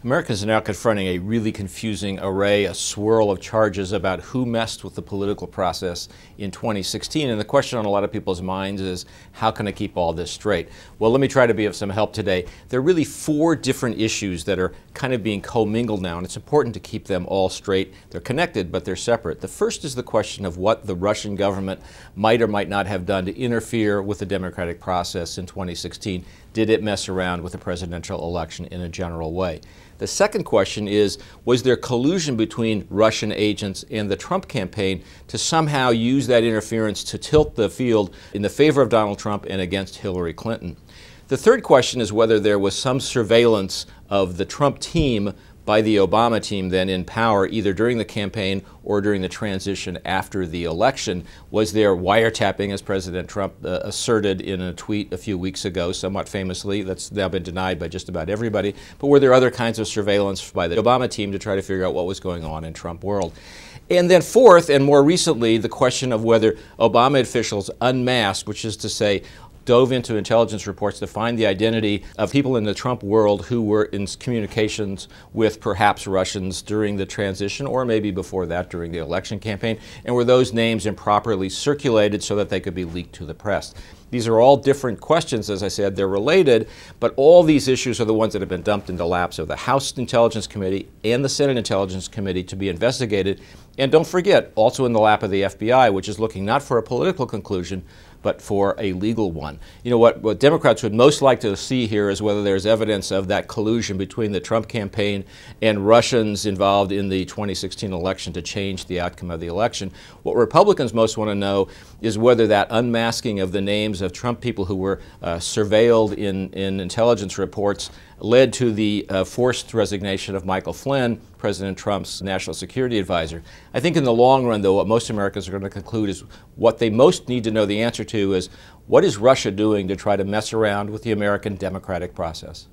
Americans are now confronting a really confusing array, a swirl of charges about who messed with the political process in 2016. And the question on a lot of people's minds is, how can I keep all this straight? Well, let me try to be of some help today. There are really four different issues that are kind of being commingled now, and it's important to keep them all straight. They're connected, but they're separate. The first is the question of what the Russian government might or might not have done to interfere with the democratic process in 2016. Did it mess around with the presidential election in a general way? The second question is, was there collusion between Russian agents and the Trump campaign to somehow use that interference to tilt the field in the favor of Donald Trump and against Hillary Clinton? The third question is whether there was some surveillance of the Trump team by the Obama team then in power, either during the campaign or during the transition after the election. Was there wiretapping, as President Trump asserted in a tweet a few weeks ago, somewhat famously? That's now been denied by just about everybody. But were there other kinds of surveillance by the Obama team to try to figure out what was going on in Trump world? And then fourth, and more recently, the question of whether Obama officials unmasked, which is to say, dove into intelligence reports to find the identity of people in the Trump world who were in communications with perhaps Russians during the transition or maybe before that during the election campaign, and were those names improperly circulated so that they could be leaked to the press. These are all different questions, as I said, they're related, but all these issues are the ones that have been dumped into laps of the House Intelligence Committee and the Senate Intelligence Committee to be investigated. And don't forget, also in the lap of the FBI, which is looking not for a political conclusion, but for a legal one. You know, what Democrats would most like to see here is whether there's evidence of that collusion between the Trump campaign and Russians involved in the 2016 election to change the outcome of the election. What Republicans most want to know is whether that unmasking of the names of Trump people who were surveilled in intelligence reports led to the forced resignation of Michael Flynn, President Trump's national security advisor. I think in the long run, though, what most Americans are going to conclude is what they most need to know the answer to is, what is Russia doing to try to mess around with the American democratic process?